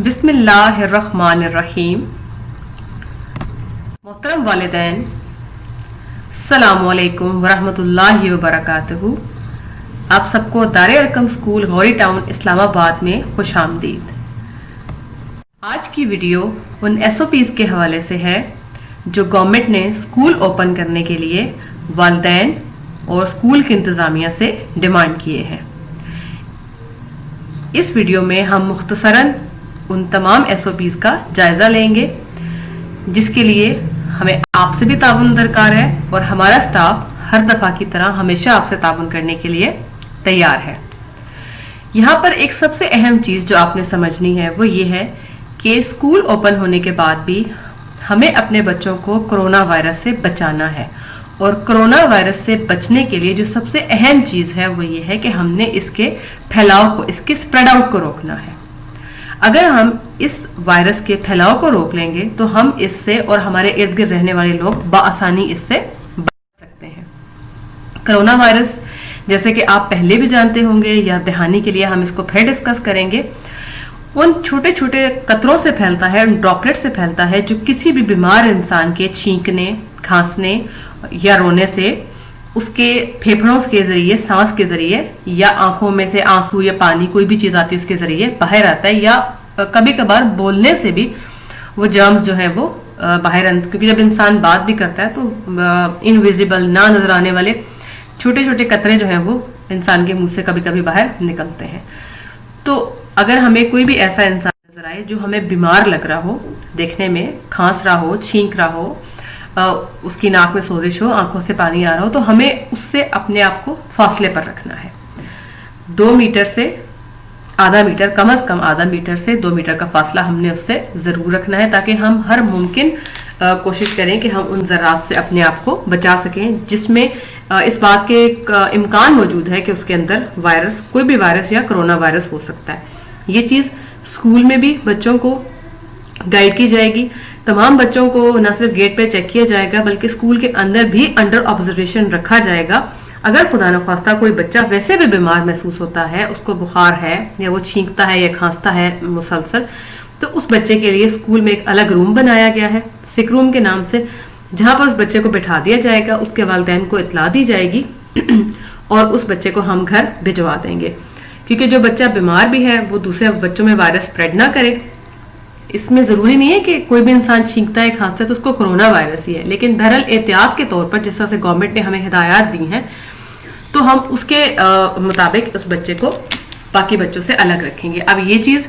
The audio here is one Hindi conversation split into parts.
बिस्मिल्लाहिर्रहमानिर्रहीम। मोहतरम वालिदैन, अस्सलामुअलैकुम वरहमतुल्लाहि वबरकातुहू। आप सबको दारे Arkham school Gauri town Islamabad में खुश आमदीद। आज की वीडियो उन SOPs के हवाले से है जो गवर्नमेंट ने स्कूल ओपन करने के लिए वालिदैन और स्कूल की इंतज़ामिया से डिमांड किए हैं। इस वीडियो में हम मुख्तसरन उन तमाम SOPs का जायज़ा लेंगे जिसके लिए हमें आपसे भी ताउन दरकार है और हमारा स्टाफ हर दफ़ा की तरह हमेशा आपसे ताउन करने के लिए तैयार है। यहाँ पर एक सबसे अहम चीज़ जो आपने समझनी है वो ये है कि स्कूल ओपन होने के बाद भी हमें अपने बच्चों को कोरोना वायरस से बचाना है और कोरोना वायरस से बचने के लिए जो सबसे अहम चीज़ है वो ये है कि हमने इसके फैलाव को, इसके स्प्रेड आउट को रोकना है। अगर हम इस वायरस के फैलाव को रोक लेंगे तो हम इससे और हमारे इर्द गिर्द रहने वाले लोग बआसानी इससे बच सकते हैं। कोरोना वायरस जैसे कि आप पहले भी जानते होंगे या दहानी के लिए हम इसको फिर डिस्कस करेंगे, उन छोटे छोटे कतरों से फैलता है, उन ड्रॉपलेट से फैलता है जो किसी भी बीमार इंसान के छींकने, खांसने या रोने से, उसके फेफड़ों के जरिए, सांस के जरिए या आंखों में से आंसू या पानी कोई भी चीज आती है उसके जरिए बाहर आता है, या कभी कभार बोलने से भी वो जर्म्स जो है वो बाहर, क्योंकि जब इंसान बात भी करता है तो इनविजिबल, ना नजर आने वाले छोटे छोटे कतरे जो हैं वो इंसान के मुंह से कभी कभी बाहर निकलते हैं। तो अगर हमें कोई भी ऐसा इंसान नजर आए जो हमें बीमार लग रहा हो, देखने में खांस रहा हो, छींक रहा हो, उसकी नाक में सोजिश हो, आंखों से पानी आ रहा हो, तो हमें उससे अपने आप को फासले पर रखना है। 2 मीटर से आधा मीटर, कम से कम आधा मीटर से 2 मीटर का फासला हमने उससे जरूर रखना है ताकि हम हर मुमकिन कोशिश करें कि हम उन ज़रात से अपने आप को बचा सकें जिसमें इस बात के एक इम्कान मौजूद है कि उसके अंदर वायरस, कोई भी वायरस या कोरोना वायरस हो सकता है। ये चीज़ स्कूल में भी बच्चों को गाइड की जाएगी। तमाम बच्चों को न सिर्फ गेट पे चेक किया जाएगा बल्कि स्कूल के अंदर भी अंडर ऑब्जर्वेशन रखा जाएगा। अगर खुदा न खास्ता कोई बच्चा वैसे भी बीमार महसूस होता है, उसको बुखार है या वो छींकता है या खांसता है मुसलसल, तो उस बच्चे के लिए स्कूल में एक अलग रूम बनाया गया है, सिक रूम के नाम से, जहां पर उस बच्चे को बैठा दिया जाएगा, उसके वालिदैन को इत्तला दी जाएगी और उस बच्चे को हम घर भिजवा देंगे, क्योंकि जो बच्चा बीमार भी है वो दूसरे बच्चों में वायरस स्प्रेड ना करे। इसमें जरूरी नहीं है कि कोई भी इंसान छींकता है, खांसता है तो उसको कोरोना वायरस ही है, लेकिन बहरहाल एहतियात के तौर पर जिस तरह से गवर्नमेंट ने हमें हिदायत दी हैं तो हम उसके मुताबिक उस बच्चे को बाकी बच्चों से अलग रखेंगे। अब ये चीज़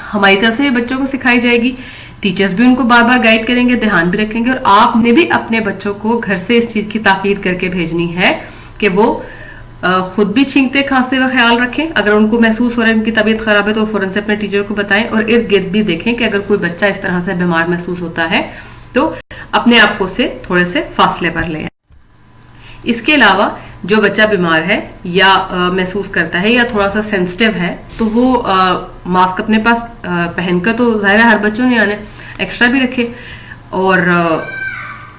हमारी तरफ से बच्चों को सिखाई जाएगी, टीचर्स भी उनको बार बार गाइड करेंगे, ध्यान भी रखेंगे, और आपने भी अपने बच्चों को घर से इस चीज़ की ताकीद करके भेजनी है कि वो खुद भी छींकते खांसते का ख्याल रखें। अगर उनको महसूस हो रहा है उनकी तबीयत खराब है तो फौरन से अपने टीचर को बताएं, और इर्द गिर्द भी देखें कि अगर कोई बच्चा इस तरह से बीमार महसूस होता है तो अपने आप को से थोड़े से फासले पर लें। इसके अलावा जो बच्चा बीमार है या महसूस करता है या थोड़ा सा सेंसिटिव है तो वो मास्क अपने पास पहनकर, तो जाहिर है हर बच्चों ने आने, एक्स्ट्रा भी रखे। और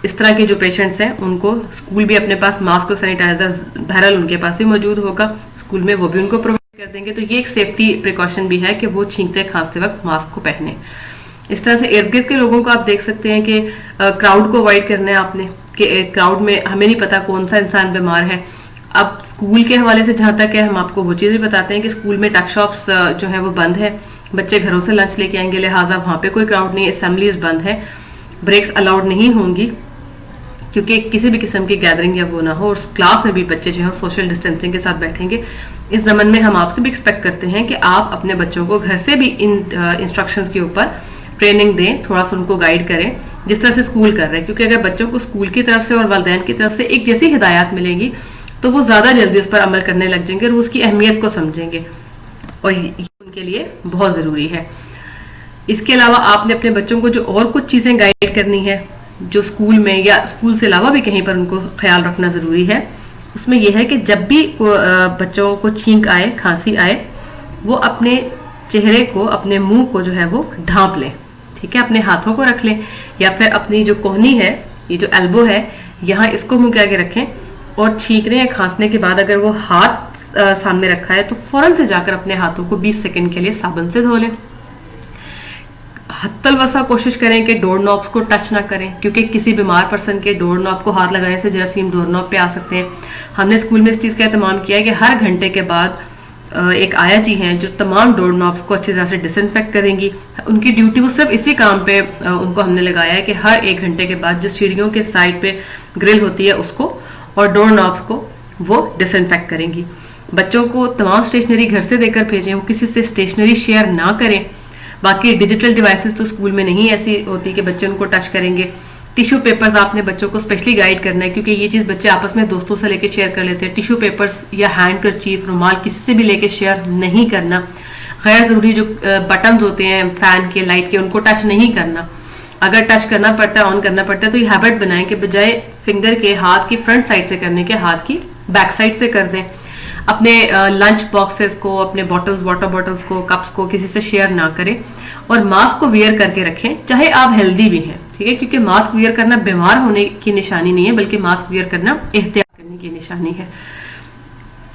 इस तरह के जो पेशेंट्स हैं उनको स्कूल भी अपने पास मास्क और सैनिटाइजर बहरहाल उनके पास भी मौजूद होगा, स्कूल में वो भी उनको प्रोवाइड कर देंगे। तो ये एक सेफ्टी प्रिकॉशन भी है कि वो छींकते खांसते वक्त मास्क को पहने। इस तरह से इर्द गिर्द के लोगों को आप देख सकते हैं कि क्राउड को अवॉइड करना है आपने, कि क्राउड में हमें नहीं पता कौन सा इंसान बीमार है। अब स्कूल के हवाले से जहाँ तक है हम आपको वो चीज़ भी बताते हैं कि स्कूल में टक शॉप्स जो है वो बंद है, बच्चे घरों से लंच लेके आएंगे, लिहाजा वहाँ पे कोई क्राउड नहीं, असेंबलीज बंद है, ब्रेक्स अलाउड नहीं होंगी क्योंकि किसी भी किस्म की गैदरिंग या वो ना हो, और क्लास में भी बच्चे जो है सोशल डिस्टेंसिंग के साथ बैठेंगे। इस जमन में हम आपसे भी एक्सपेक्ट करते हैं कि आप अपने बच्चों को घर से भी इन इंस्ट्रक्शंस के ऊपर ट्रेनिंग दें, थोड़ा सा उनको गाइड करें जिस तरह से स्कूल कर रहे हैं, क्योंकि अगर बच्चों को स्कूल की तरफ से और वालिदैन की तरफ से एक जैसी हिदायत मिलेंगी तो वो ज़्यादा जल्दी उस पर अमल करने लग जाएंगे और उसकी अहमियत को समझेंगे, और ये उनके लिए बहुत ज़रूरी है। इसके अलावा आपने अपने बच्चों को जो और कुछ चीज़ें गाइड करनी है जो स्कूल में या स्कूल से अलावा भी कहीं पर उनको ख्याल रखना ज़रूरी है, उसमें यह है कि जब भी बच्चों को छींक आए, खांसी आए, वो अपने चेहरे को, अपने मुंह को जो है वो ढांप लें, ठीक है, अपने हाथों को रख लें या फिर अपनी जो कोहनी है, ये जो एल्बो है, यहाँ इसको मुंह के आगे रखें, और छींकने या खांसने के बाद अगर वो हाथ सामने रखा है तो फौरन से जाकर अपने हाथों को 20 सेकंड के लिए साबुन से धो लें। हत्तल वसा कोशिश करें कि डोर नॉब्स को टच ना करें, क्योंकि किसी बीमार पर्सन के डोर नॉब को हाथ लगाने से जरासीम डोर नॉब पे आ सकते हैं। हमने स्कूल में इस चीज़ का एहतमाम किया है कि हर घंटे के बाद एक आया जी हैं जो तमाम डोर नॉब्स को अच्छी तरह से डिसइंफेक्ट करेंगी। उनकी ड्यूटी वो सिर्फ इसी काम पे उनको हमने लगाया है कि हर 1 घंटे के बाद जो सीढ़ियों के साइड पे ग्रिल होती है उसको और डोर नॉब्स को वो डिसइंफेक्ट करेंगी। बच्चों को तमाम स्टेशनरी घर से देकर भेजें, वो किसी से स्टेशनरी शेयर ना करें। बाकी डिजिटल डिवाइसेस तो स्कूल में नहीं ऐसी होती कि बच्चे उनको टच करेंगे। टिश्यू पेपर्स आपने बच्चों को स्पेशली गाइड करना है, क्योंकि ये चीज़ बच्चे आपस में दोस्तों से लेके शेयर कर लेते हैं। टिश्यू पेपर्स या हैंड करचीफ, रुमाल किसी से भी लेके शेयर नहीं करना। गैर ज़रूरी जो बटन्स होते हैं फैन के, लाइट के, उनको टच नहीं करना। अगर टच करना पड़ता है, ऑन करना पड़ता है, तो ये हैबिट बनाएं कि बजाय फिंगर के हाथ की फ्रंट साइड से करने के हाथ की बैक साइड से कर दें। अपने लंच बॉक्सेस को, अपने बॉटल्स, वाटर बॉटल्स को, कप्स को किसी से शेयर ना करें और मास्क को वियर करके रखें, चाहे आप हेल्दी भी हैं, ठीक है, क्योंकि मास्क वियर करना बीमार होने की निशानी नहीं है, बल्कि मास्क वियर करना एहतियात करने की निशानी है।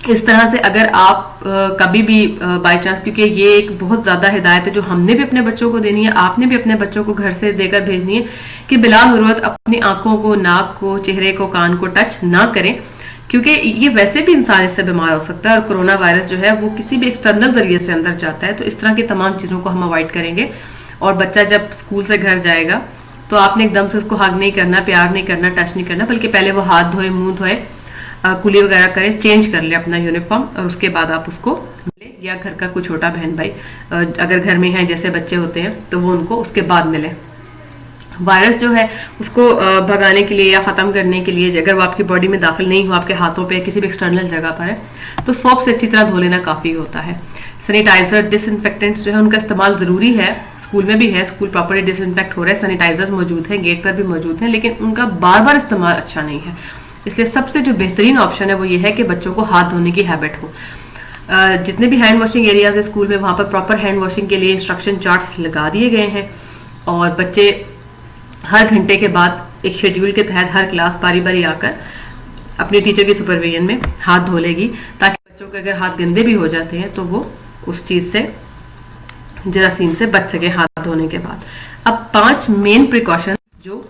इस तरह से अगर आप कभी भी बाय चांस, क्योंकि ये एक बहुत ज्यादा हिदायत है जो हमने भी अपने बच्चों को देनी है, आपने भी अपने बच्चों को घर से देकर भेजनी है कि बिला जरूरत अपनी आंखों को, नाक को, चेहरे को, कान को टच ना करें, क्योंकि ये वैसे भी इंसान इससे बीमार हो सकता है और कोरोना वायरस जो है वो किसी भी एक्सटर्नल जरिए से अंदर जाता है। तो इस तरह की तमाम चीज़ों को हम अवॉइड करेंगे। और बच्चा जब स्कूल से घर जाएगा तो आपने एकदम से उसको हग नहीं करना, प्यार नहीं करना, टच नहीं करना, बल्कि पहले वो हाथ धोए, मुंह धोए, कुली वगैरह करे, चेंज कर ले अपना यूनिफॉर्म, और उसके बाद आप उसको मिले, या घर का कोई छोटा बहन भाई अगर घर में है, जैसे बच्चे होते हैं, तो वो उनको उसके बाद मिले। वायरस जो है उसको भगाने के लिए या ख़त्म करने के लिए, अगर वो आपकी बॉडी में दाखिल नहीं हो, आपके हाथों पे किसी भी एक्सटर्नल जगह पर है, तो सोप से अच्छी तरह धो लेना काफ़ी होता है। सैनिटाइजर, डिसइंफेक्टेंट्स जो है उनका इस्तेमाल ज़रूरी है। स्कूल में भी है, स्कूल प्रॉपर्ली डिसइंफेक्ट हो रहा है, सैनिटाइजर्स मौजूद हैं, गेट पर भी मौजूद हैं, लेकिन उनका बार बार इस्तेमाल अच्छा नहीं है। इसलिए सबसे जो बेहतरीन ऑप्शन है वो ये है कि बच्चों को हाथ धोने की हैबिट हो। जितने भी हैंड वॉशिंग एरियाज है स्कूल में, वहाँ पर प्रॉपर हैंड वॉशिंग के लिए इंस्ट्रक्शन चार्ट्स लगा दिए गए हैं, और बच्चे हर घंटे के बाद एक शेड्यूल के तहत हर क्लास बारी बारी आकर अपनी टीचर की सुपरविजन में हाथ धो लेगी, ताकि बच्चों के अगर हाथ गंदे भी हो जाते हैं तो वो उस चीज़ से, जरासीम से बच सके हाथ धोने के बाद। अब 5 मेन प्रिकॉशंस जो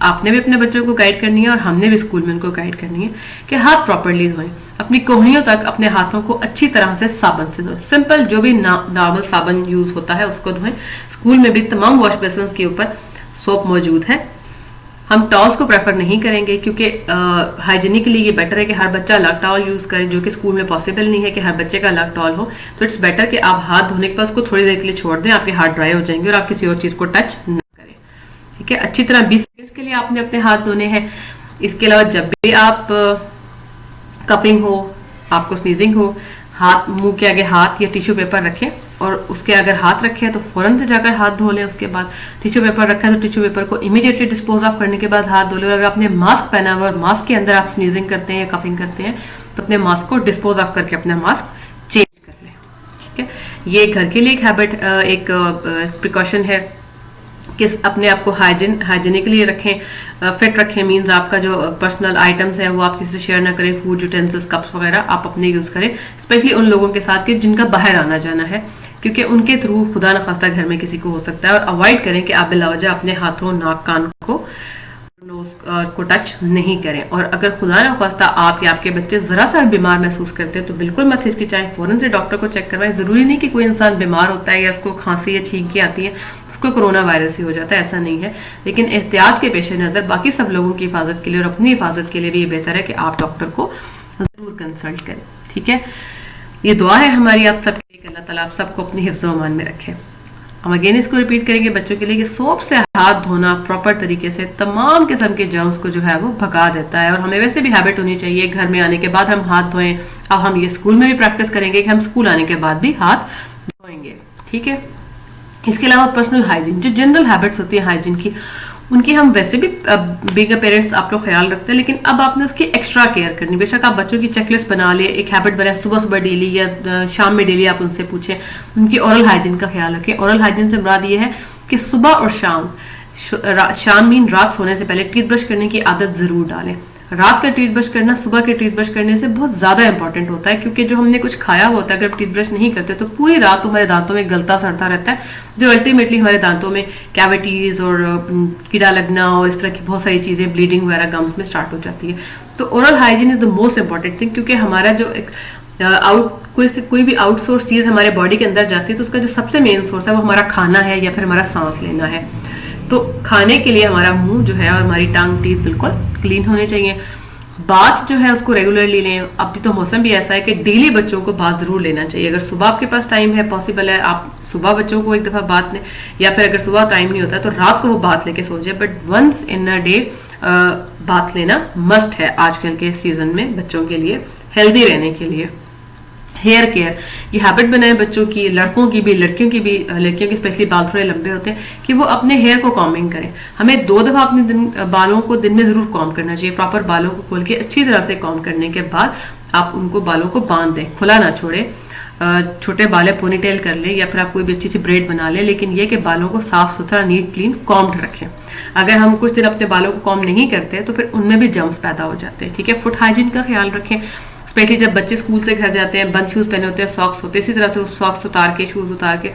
आपने भी अपने बच्चों को गाइड करनी है और हमने भी स्कूल में उनको गाइड करनी है कि हाथ प्रॉपर्ली धोएं, अपनी कोहनियों तक अपने हाथों को अच्छी तरह से साबुन से धोएं। सिंपल जो भी नॉर्मल साबुन यूज होता है उसको धोएं। स्कूल में भी तमाम वॉश बेसिन के ऊपर सोप मौजूद है। हम टॉवल्स को प्रेफर नहीं करेंगे, क्योंकि हाइजीनिक के लिए ये बेटर है कि हर बच्चा अलग टॉवल यूज करे, जो कि स्कूल में पॉसिबल नहीं है कि हर बच्चे का अलग टॉवल हो। तो इट्स बेटर कि आप हाथ धोने के बाद उसको थोड़ी देर के लिए छोड़ दें, आपके हाथ ड्राई हो जाएंगे और आप किसी और चीज को टच न करें, ठीक है। अच्छी तरह 20 सेकंड के लिए आपने अपने हाथ धोने हैं। इसके अलावा जब भी आप कपिंग हो, आपको स्नीजिंग हो, हाथ मुंह के आगे हाथ या टिश्यू पेपर रखें, और उसके अगर हाथ रखे हैं तो फौरन से जाकर हाथ धो लें। उसके बाद टिश्यू पेपर रखा है तो टिश्यू पेपर को इमीडिएटली डिस्पोज ऑफ करने के बाद हाथ धो लें। और अगर आपने मास्क पहना हुआ और मास्क के अंदर आप स्नीजिंग करते हैं या कपिंग करते हैं तो अपने मास्क को डिस्पोज ऑफ करके अपना मास्क चेंज कर लें, ठीक है। ये घर के लिए एक हैबिट, एक प्रिकॉशन है कि अपने आप को हाइजीनिकली रखें, फिट रखें। मींस आपका जो पर्सनल आइटम्स हैं वो आप किसी से शेयर ना करें। फूड यूटेंसिल्स, कप्स वगैरह आप अपने यूज करें, स्पेशली उन लोगों के साथ कि जिनका बाहर आना जाना है, क्योंकि उनके थ्रू खुदा न खास्ता घर में किसी को हो सकता है। और अवॉइड करें कि आप बिलावजा अपने हाथों, नाक, कान को, नोज को टच नहीं करें। और अगर खुदा न खास्ता आप या आपके बच्चे जरा सा बीमार महसूस करते हैं तो बिल्कुल मत हिचकिचाएं, फौरन से डॉक्टर को चेक करवाएं। जरूरी नहीं कि कोई इंसान बीमार होता है या उसको खांसी या छींकी आती है उसको कोरोना वायरस ही हो जाता है, ऐसा नहीं है। लेकिन एहतियात के पेश नज़र बाकी सब लोगों की हिफाजत के लिए और अपनी हिफाजत के लिए भी ये बेहतर है कि आप डॉक्टर को जरूर कंसल्ट करें, ठीक है। ये दुआ है हमारी आप सबके लिए, अल्लाह ताला आप सबको अपनी हिफ्ज़ व अमान में रखे। हम अगेन इसको रिपीट करेंगे बच्चों के लिए कि सोप से हाथ धोना प्रॉपर तरीके से तमाम किस्म के जर्म्स को जो है वो भगा देता है। और हमें वैसे भी हैबिट होनी चाहिए घर में आने के बाद हम हाथ धोएं। अब हम ये स्कूल में भी प्रैक्टिस करेंगे कि हम स्कूल आने के बाद भी हाथ धोएंगे, ठीक है। इसके अलावा पर्सनल हाइजीन, जो जनरल हैबिट्स होती है हाइजीन की, उनकी हम वैसे भी बिग पेरेंट्स आप लोग ख्याल रखते हैं, लेकिन अब आपने उसकी एक्स्ट्रा केयर करनी। बेशक आप बच्चों की चेकलिस्ट बना लिए, एक हैबिट बनाए, सुबह सुबह डेली या शाम में डेली आप उनसे पूछें, उनकी ओरल हाइजीन का ख्याल रखें। ओरल हाइजीन से मुराद ये है कि सुबह और शाम मीन रात सोने से पहले टूथब्रश करने की आदत जरूर डालें। रात का टूथब्रश करना सुबह के टूथब्रश करने से बहुत ज्यादा इंपॉर्टेंट होता है, क्योंकि जो हमने कुछ खाया होता है अगर टूथब्रश नहीं करते तो पूरी रात हमारे दांतों में गलता सड़ता रहता है, जो अल्टीमेटली हमारे दांतों में कैविटीज और कीड़ा लगना और इस तरह की बहुत सारी चीजें, ब्लीडिंग वगैरह गम्स में स्टार्ट हो जाती है। तो oral hygiene is the most important thing, क्योंकि हमारा जो एक कोई भी आउटसोर्स चीज हमारे बॉडी के अंदर जाती है तो उसका जो सबसे मेन सोर्स है वो हमारा खाना है या फिर हमारा सांस लेना है। तो खाने के लिए हमारा मुंह जो है और हमारी टांग टीथ बिल्कुल क्लीन होने चाहिए। बाथ जो है उसको रेगुलरली लें। अभी तो मौसम भी ऐसा है कि डेली बच्चों को बाथ जरूर लेना चाहिए। अगर सुबह आपके पास टाइम है, पॉसिबल है, आप सुबह बच्चों को एक दफा बाथ लें, या फिर अगर सुबह टाइम नहीं होता तो रात को वो बाथ लेके सो जाए, but once in a day bath लेना मस्ट है आजकल के सीजन में बच्चों के लिए, हेल्दी रहने के लिए। हेयर केयर, ये हैबिट बनाए बच्चों की, लड़कों की भी, लड़कियों की भी। लड़कियों के स्पेशली बाल थोड़े लंबे होते हैं, कि वो अपने हेयर को कॉमिंग करें। हमें 2 दफा अपने बालों को दिन में जरूर कॉम करना चाहिए। प्रॉपर बालों को खोल के अच्छी तरह से कॉम करने के बाद आप उनको बालों को बांध दें, खुला ना छोड़े। छोटे बाल पोनीटेल कर ले या फिर आप कोई भी अच्छी सी ब्रेड बना ले, लेकिन ये कि बालों को साफ सुथरा, नीट क्लीन, कॉम्ड रखें। अगर हम कुछ दिन अपने बालों को कॉम नहीं करते तो फिर उनमें भी जर्म्स पैदा हो जाते हैं। ठीक है, फुट हाइजीन का ख्याल रखें, स्पेशली जब बच्चे स्कूल से घर जाते हैं, बंद शूज पहने होते हैं, सॉक्स होते हैं, इसी तरह से वो सॉक्स उतार के, शूज उतार के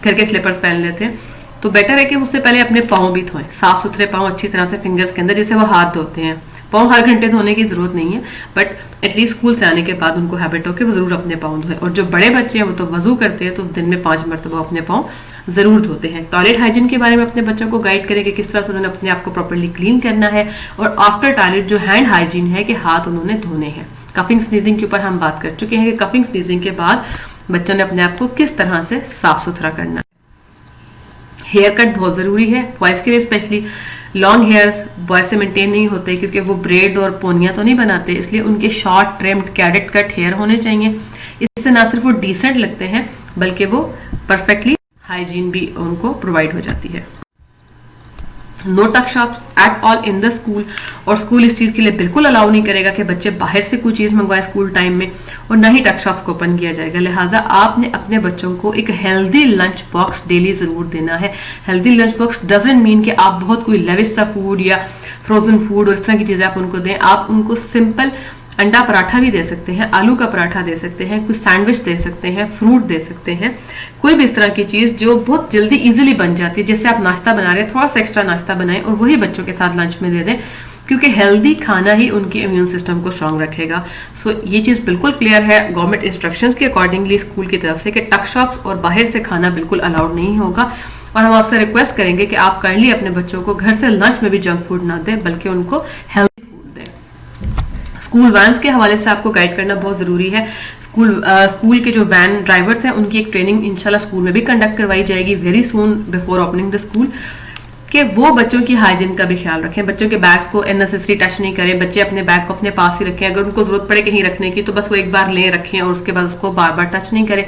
घर के स्लीपर्स पहन लेते हैं, तो बेटर है कि उससे पहले अपने पाँव भी धोएं, साफ सुथरे पाँव अच्छी तरह से फिंगर्स के अंदर, जिससे वो हाथ धोते हैं। पाँव हर घंटे धोने की जरूरत नहीं है, बट एटलीस्ट स्कूल से आने के बाद उनको हैबिट हो कि वो जरूर अपने पाँव धोएं। और जो बड़े बच्चे हैं वो तो वजू करते हैं, तो दिन में 5 मरतबा अपने पाँव जरूर धोते हैं। टॉयलेट हाइजीन के बारे में अपने बच्चों को गाइड करें कि किस तरह से उन्होंने अपने आप को प्रॉपर्ली क्लीन करना है। और आफ्टर टॉयलेट जो हैंड हाइजीन है कि हाथ उन्होंने धोने हैं। कफिंग स्नीजिंग के ऊपर हम बात कर चुके हैं कि कफिंग स्नीजिंग के बाद बच्चों ने अपने आप को किस तरह से साफ सुथरा करना है। हेयर कट बहुत जरूरी है बॉयज के लिए, स्पेशली लॉन्ग हेयर्स बॉयज से मेंटेन नहीं होते, क्योंकि वो ब्रेड और पोनियां तो नहीं बनाते, इसलिए उनके short trimmed cadet cut hair होने चाहिए। इससे ना सिर्फ वो डिसेंट लगते हैं बल्कि वो परफेक्टली हाइजीन भी उनको प्रोवाइड हो जाती है। नो टक shops at all in the school, और स्कूल इस चीज के लिए बिल्कुल अलाउ नहीं करेगा कि बच्चे बाहर से कोई चीज मंगवाए स्कूल टाइम में, और ना ही टक शॉप्स को ओपन किया जाएगा। लिहाजा आपने अपने बच्चों को एक हेल्दी लंच बॉक्स डेली जरूर देना है। Healthy lunch box doesn't mean कि आप बहुत कोई लेविश सा फूड या फ्रोजन फूड और इस तरह की चीजें आप उनको दें। आप उनको सिंपल अंडा पराठा भी दे सकते हैं, आलू का पराठा दे सकते हैं, कुछ सैंडविच दे सकते हैं, फ्रूट दे सकते हैं, कोई भी इस तरह की चीज जो बहुत जल्दी इजीली बन जाती है, जिससे आप नाश्ता बना रहे हैं थोड़ा सा एक्स्ट्रा नाश्ता बनाएं और वही बच्चों के साथ लंच में दे दें, क्योंकि हेल्दी खाना ही उनके इम्यून सिस्टम को स्ट्रांग रखेगा। सो ये चीज बिल्कुल क्लियर है गवर्नमेंट इंस्ट्रक्शंस के अकॉर्डिंगली स्कूल की तरफ से कि टक शॉप्स और बाहर से खाना बिल्कुल अलाउड नहीं होगा। और हम आपसे रिक्वेस्ट करेंगे कि आप काइंडली अपने बच्चों को घर से लंच में भी जंक फूड ना दें, बल्कि उनको हेल्दी फूड दें। स्कूल वैन्स के हवाले से आपको गाइड करना बहुत जरूरी है। स्कूल के जो वैन ड्राइवर्स हैं उनकी एक ट्रेनिंग इंशाल्लाह स्कूल में भी कंडक्ट करवाई जाएगी very soon before opening the school, कि वो बच्चों की हाइजीन का भी ख्याल रखें। बच्चों के बैग्स को अननेसेसरी टच नहीं करें, बच्चे अपने बैग को अपने पास ही रखें। अगर उनको जरूरत पड़े कहीं रखने की तो बस वो एक बार ले रखें और उसके बाद उसको बार बार टच नहीं करें।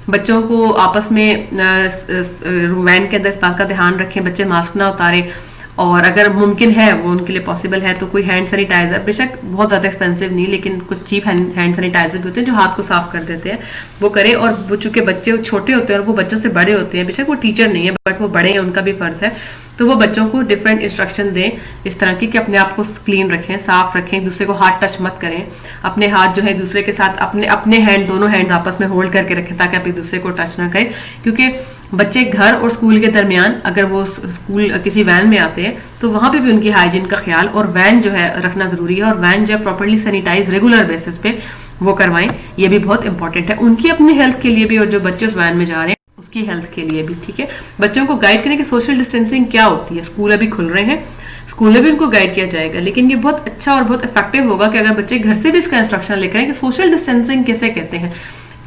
बच्चों को आपस में वैन के अंदर इस बात का ध्यान रखें, बच्चे मास्क ना उतारें, और अगर मुमकिन है वो उनके लिए पॉसिबल है तो कोई हैंड सैनिटाइजर, बेशक बहुत ज्यादा एक्सपेंसिव नहीं, लेकिन कुछ चीप हैंड सैनिटाइजर भी होते हैं जो हाथ को साफ कर देते हैं, वो करें। और वो चूंकि बच्चे छोटे होते हैं और वो बच्चों से बड़े होते हैं, बेशक वो टीचर नहीं है बट वो बड़े हैं, उनका भी फर्ज है, तो वो बच्चों को डिफरेंट इंस्ट्रक्शन दें इस तरह की कि अपने आप को क्लीन रखें, साफ रखें, दूसरे को हाथ टच मत करें, अपने हाथ जो है दूसरे के साथ अपने हैंड, दोनों हैंड आपस में होल्ड करके रखें ताकि आप एक दूसरे को टच ना करें। क्योंकि बच्चे घर और स्कूल के दरमियान अगर वो स्कूल किसी वैन में आते हैं तो वहां पे भी उनकी हाइजीन का ख्याल और वैन जो है रखना जरूरी है, और वैन जो प्रॉपर्ली सैनिटाइज रेगुलर बेसिस पे वो करवाएं, ये भी बहुत इंपॉर्टेंट है उनकी अपनी हेल्थ के लिए भी और जो बच्चे उस वैन में जा रहे हैं उसकी हेल्थ के लिए भी। ठीक है, बच्चों को गाइड करें कि सोशल डिस्टेंसिंग क्या होती है। स्कूल अभी खुल रहे हैं, स्कूल में भी उनको गाइड किया जाएगा, लेकिन ये बहुत अच्छा और बहुत इफेक्टिव होगा कि अगर बच्चे घर से भी इसका इंस्ट्रक्शन लेकर आए कि सोशल डिस्टेंसिंग किसे कहते हैं।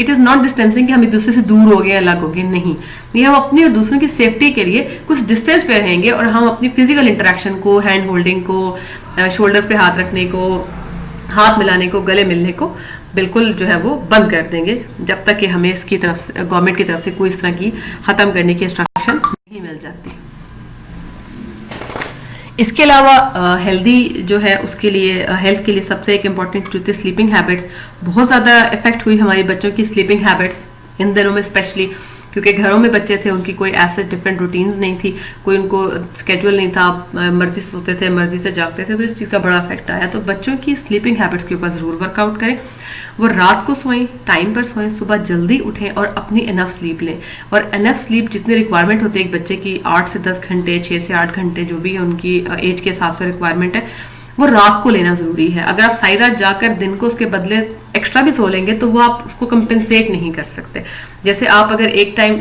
इट इज नॉट डिस्टेंसिंग कि हम एक दूसरे से दूर हो गए, अलग हो गए, नहीं, ये हम अपनी और दूसरों की सेफ्टी के लिए कुछ डिस्टेंस पे रहेंगे और हम अपनी फिजिकल इंटरेक्शन को, हैंड होल्डिंग को, शोल्डर्स पे हाथ रखने को, हाथ मिलाने को, गले मिलने को बिल्कुल जो है वो बंद कर देंगे जब तक कि हमें इसकी तरफ से, गवर्नमेंट की तरफ से कोई इस तरह की खत्म करने की इंस्ट्रक्शन नहीं मिल जाती। इसके अलावा हेल्दी जो है उसके लिए, हेल्थ के लिए सबसे एक इम्पॉर्टेंट चीज है स्लीपिंग हैबिट्स। बहुत ज़्यादा इफेक्ट हुई हमारे बच्चों की स्लीपिंग हैबिट्स इन दिनों में स्पेशली, क्योंकि घरों में बच्चे थे, उनकी कोई ऐसे डिफरेंट रूटीन्स नहीं थी, कोई उनको स्केड्यूल नहीं था, मर्जी से सोते थे, मर्जी से जागते थे, तो इस चीज़ का बड़ा इफेक्ट आया। तो बच्चों की स्लीपिंग हैबिट्स के ऊपर ज़रूर वर्कआउट करें, वो रात को सोएं, टाइम पर सोएं, सुबह जल्दी उठें और अपनी इनफ स्लीप लें। और इनफ स्लीप जितनी रिक्वायरमेंट होती है एक बच्चे की, 8 से 10 घंटे, 6 से 8 घंटे, जो भी है उनकी एज के हिसाब से रिक्वायरमेंट है, वो रात को लेना जरूरी है। अगर आप सारी रात जाकर दिन को उसके बदले एक्स्ट्रा भी सो लेंगे तो वो आप उसको कंपेंसेट नहीं कर सकते। जैसे आप अगर एक टाइम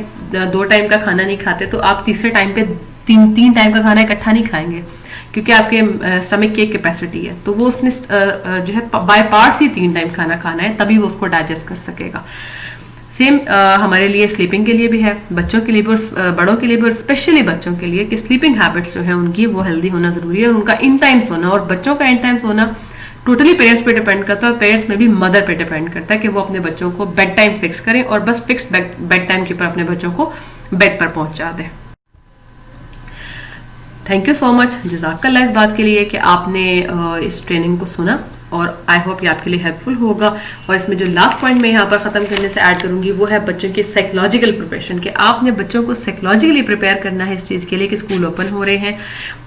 2 टाइम का खाना नहीं खाते तो आप तीसरे टाइम पे 3 टाइम का खाना इकट्ठा नहीं खाएंगे, क्योंकि आपके स्टमक की एक कैपेसिटी है, तो वो उसने जो है बाय पार्ट्स ही 3 टाइम खाना खाना है, तभी वो उसको डाइजेस्ट कर सकेगा। सेम हमारे लिए स्लीपिंग के लिए भी है, बच्चों के लिए भी और बड़ों के लिए भी, और स्पेशली बच्चों के लिए कि स्लीपिंग हैबिट्स जो है उनकी वो हेल्दी होना जरूरी है, और उनका इन टाइम सोना। और बच्चों का इन टाइम सोना टोटली पेरेंट्स पे डिपेंड करता है, और पेरेंट्स में भी मदर पे डिपेंड करता है कि वो अपने बच्चों को बेड टाइम फिक्स करें और बस फिक्स बेड टाइम के ऊपर अपने बच्चों को बेड पर पहुंचा दें। थैंक यू सो मच, जज़ाकल्लाह इस बात के लिए कि आपने इस ट्रेनिंग को सुना, और आई होप ये आपके लिए हेल्पफुल होगा। और इसमें जो लास्ट पॉइंट मैं यहाँ पर ख़त्म करने से ऐड करूँगी वो है बच्चों की साइकोलॉजिकल प्रिपरेशन, कि आपने बच्चों को साइकोलॉजिकली प्रिपेयर करना है इस चीज़ के लिए कि स्कूल ओपन हो रहे हैं,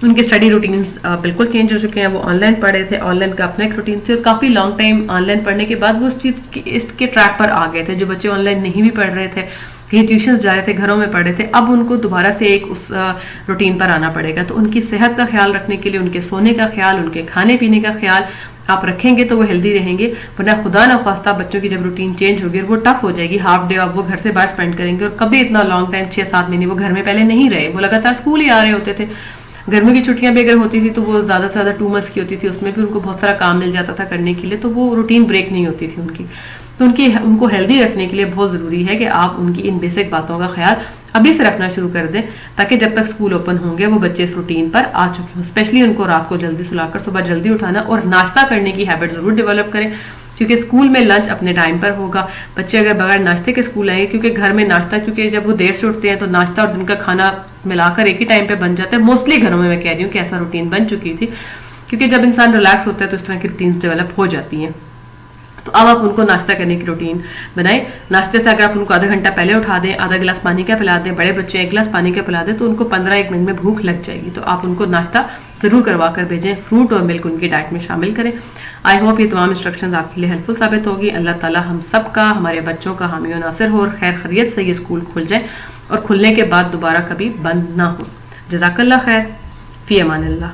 उनके स्टडी रूटीन्स बिल्कुल चेंज हो चुके हैं, वो ऑनलाइन पढ़ रहे थे, ऑनलाइन का अपना एक रूटीन थी, और काफ़ी लॉन्ग टाइम ऑनलाइन पढ़ने के बाद वो इसके ट्रैक पर आ गए थे। जो बच्चे ऑनलाइन नहीं भी पढ़ रहे थे, कहीं ट्यूशन्स जा रहे थे, घरों में पढ़ रहे थे, अब उनको दोबारा से एक उस रूटीन पर आना पड़ेगा। तो उनकी सेहत का ख्याल रखने के लिए उनके सोने का ख्याल, उनके खाने पीने का ख्याल आप रखेंगे तो वो हेल्दी रहेंगे। वरना खुदा ना खास्ता बच्चों की जब रूटीन चेंज होगी, वो टफ हो जाएगी, हाफ डे अब वो घर से बाहर स्पेंड करेंगे, और कभी इतना लॉन्ग टाइम 6-7 महीने वो घर में पहले नहीं रहे, वो लगातार स्कूल ही आ रहे होते थे। गर्मियों की छुट्टियां भी अगर होती थी तो वो ज़्यादा से ज़्यादा 2 मंथ्स की होती थी, उसमें भी उनको बहुत सारा काम मिल जाता था करने के लिए, तो वो रूटीन ब्रेक नहीं होती थी उनकी। तो उनको हेल्दी रखने के लिए बहुत ज़रूरी है कि आप उनकी इन बेसिक बातों का ख्याल अभी से रखना शुरू कर दें, ताकि जब तक स्कूल ओपन होंगे वो बच्चे इस रूटीन पर आ चुके हों। स्पेशली उनको रात को जल्दी सुलाकर सुबह जल्दी उठाना, और नाश्ता करने की हैबिट ज़रूर डेवलप करें, क्योंकि स्कूल में लंच अपने टाइम पर होगा। बच्चे अगर बगैर नाश्ते के स्कूल आएंगे, क्योंकि घर में नाश्ता, क्योंकि जब वो देर से उठते हैं तो नाश्ता और दिन का खाना मिलाकर एक ही टाइम पे बन जाता है। मोस्टली घरों में मैं कह रही हूँ कि ऐसा रूटीन बन चुकी थी, क्योंकि जब इंसान रिलैक्स होता है तो इस तरह की रूटीन डेवलप हो जाती हैं। तो अब आप उनको नाश्ता करने की रूटीन बनाएं। नाश्ते से अगर आप उनको आधा घंटा पहले उठा दें, आधा गिलास पानी का पिला दें, बड़े बच्चे 1 गिलास पानी का पिला दें, तो उनको 15-1 मिनट में भूख लग जाएगी। तो आप उनको नाश्ता जरूर करवा कर भेजें, फ्रूट और मिल्क उनकी डाइट में शामिल करें। आई होप ये तमाम इंस्ट्रक्शंस आपके लिए हेल्पफुल साबित होगी। अल्लाह ताला हम सब का, हमारे बच्चों का हामी और नासिर हो, और खैर खैरियत से ये स्कूल खुल जाए और खुलने के बाद दोबारा कभी बंद ना हो। जज़ाकल्लाह खैर, फी अमानिल्लाह।